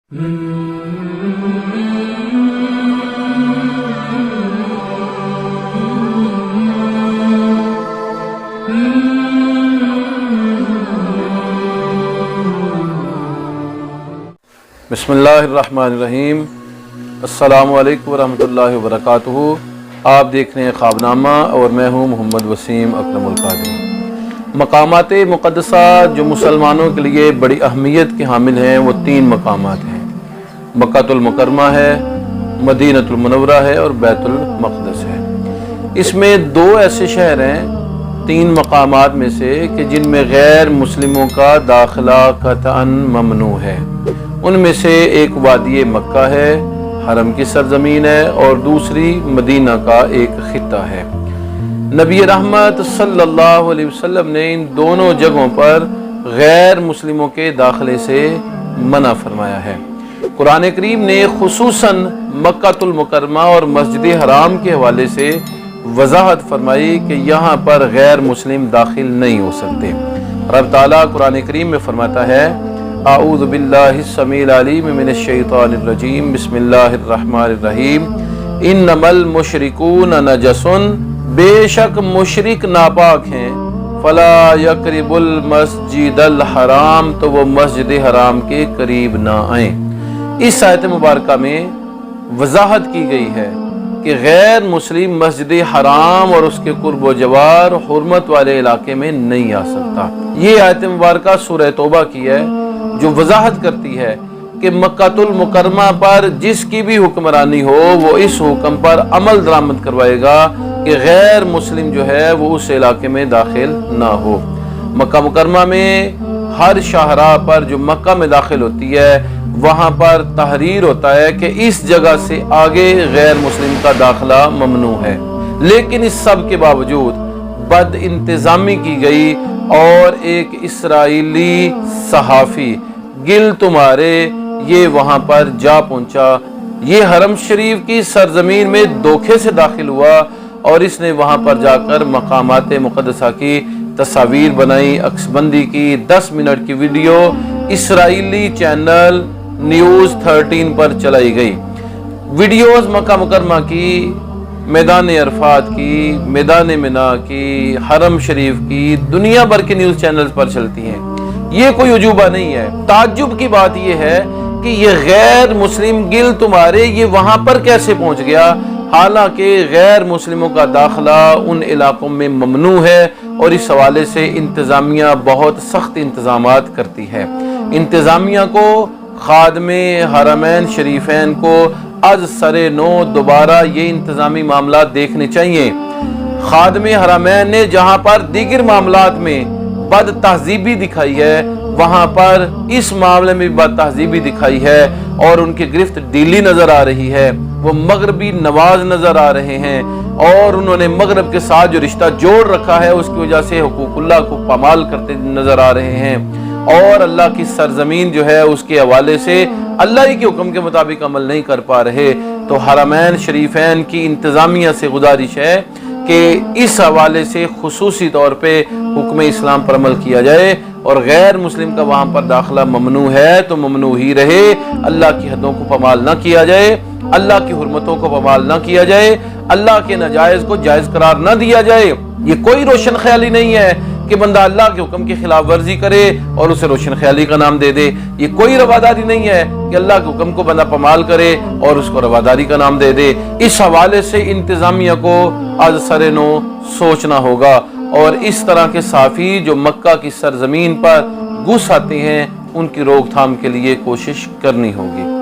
बिस्मिल्लाहिर्रहमानिर्रहीम। अस्सलामु अलैकुम वरहमतुल्लाहि वबरकातुहू। आप देख रहे हैं ख्वाबनामा और मैं हूँ मोहम्मद वसीम अकरमुल कादरी। मकामात मुक़द्दसा जो मुसलमानों के लिए बड़ी अहमियत के हामिल हैं वो तीन मकामात हैं। मक्कातुल मुकर्रमा है, मदीनतुल मुनव्वरा है और बैतुल मक़दस है। इसमें दो ऐसे शहर हैं तीन मकामात में से कि जिनमें गैर मुस्लिमों का दाखिला क़तअन ममनू है। उनमें से एक वादी मक्का है, हरम की सरजमीन है, और दूसरी मदीना का एक खित्ता है। नबी रहमत सल्लल्लाहु अलैहि वसल्लम ने इन दोनों जगहों पर गैर मुस्लिमों के दाखिले से मना फरमाया है। कुरान करीम ने खुसूसन मक्कातुल मुकर्रमा और मस्जिद हराम के हवाले से वजाहत फरमाई कि यहाँ पर गैर मुस्लिम दाखिल नहीं हो सकते। रब ताला कुरान करीम में फरमाता है, आऊज़ु बिल्लाहि समील अलीम मिनश शैतानिर रजीम, बिस्मिल्लाहिर्रहमानिर्रहीम। इन्नमल मुशरिकून नजसुन, बेशक मुशरिक नापाक हैं। फला यकरिबुल मस्जिदल हराम, तो वो मस्जिद हराम के करीब ना आए। इस आयत मुबारका में वजाहत की गई है कि गैर मुस्लिम मस्जिद हराम और उसके कुर्ब व जवार हुर्मत वाले इलाके में नहीं आ सकता। ये आयत मुबारका सूरह तौबा की है जो वजाहत करती है कि मक्कातुल मुकर्रमा पर जिसकी भी हुक्मरानी हो वो इस हुक्म पर अमल दरामद करवाएगा कि गैर मुस्लिम जो है वो उस इलाके में दाखिल ना हो। मक्का मुकर्रमा में हर शाहराह पर जो मक्का में दाखिल होती है वहाँ पर तहरीर होता है कि इस जगह से आगे गैर मुस्लिम का दाखिला ममनू है। लेकिन इस सब के बावजूद बद इंतजामी की गई और एक इसराइली सहाफ़ी गिल तुम्हारे ये वहाँ पर जा पहुँचा। ये हरम शरीफ की सरजमीन में धोखे से दाखिल हुआ और इसने वहाँ पर जाकर मकामात मुक़द्दसा की तस्वीर बनाई, अक्सबंदी की। 10 मिनट की वीडियो इसराइली चैनल न्यूज़ 13 पर चलाई गई। वीडियोस मक्का मुकर्रमा की, मैदान अरफात की, मैदान मिना की, हरम शरीफ की, दुनिया भर के न्यूज़ चैनल्स पर चलती हैं। ये कोई उजूबा नहीं है। ताज्जुब की बात यह है कि ये गैर मुस्लिम गिल तुम्हारे ये वहाँ पर कैसे पहुँच गया, हालांकि गैर मुस्लिमों का दाखिला उन इलाकों में ममनू है और इस हवाले से इंतज़ामिया बहुत सख्त इंतज़ामात करती है। इंतज़ामिया को, खादमे हरमैन शरीफैन को आज सरे नो दोबारा ये इंतज़ामी मामला देखने चाहिए। खादमे हरमैन ने जहाँ पर दीगर मामलात में बद तहजीबी दिखाई है वहाँ पर इस मामले में बद तहजीबी दिखाई है और उनकी गिरफ्त ढीली नज़र आ रही है। वो मगरबी नवाज नज़र आ रहे हैं और उन्होंने मगरब के साथ जो रिश्ता जोड़ रखा है उसकी वजह से हुकूकुल्लाह को पामाल करते नज़र आ रहे हैं और अल्लाह की सरजमीन जो है उसके हवाले से अल्लाह ही के हुक्म के मुताबिक अमल नहीं कर पा रहे। तो हरमैन शरीफैन की इंतज़ामिया से गुजारिश है कि इस हवाले से खुसूसी तौर पे हुक्म इस्लाम पर अमल किया जाए और गैर मुस्लिम का वहाँ पर दाखिला ममनू है तो ममनू ही रहे। अल्लाह की हदों को पामाल ना किया जाए, अल्लाह की हुर्मतों को पामाल ना किया जाए, अल्लाह के नाजायज़ को जायज़ करार ना दिया जाए। ये कोई रोशन ख्याली नहीं है कि बंदा अल्लाह के हुक्म की खिलाफ वर्जी करे और उसे रोशन ख्याली का नाम दे दे। ये कोई रवादारी नहीं है कि अल्लाह के हुक्म को बंदा पमाल करे और उसको रवादारी का नाम दे दे। इस हवाले से इंतज़ामिया को आज सरे नो सोचना होगा और इस तरह के साफ़ी जो मक्का की सरजमीन पर घुस आते हैं उनकी रोकथाम के लिए कोशिश करनी होगी।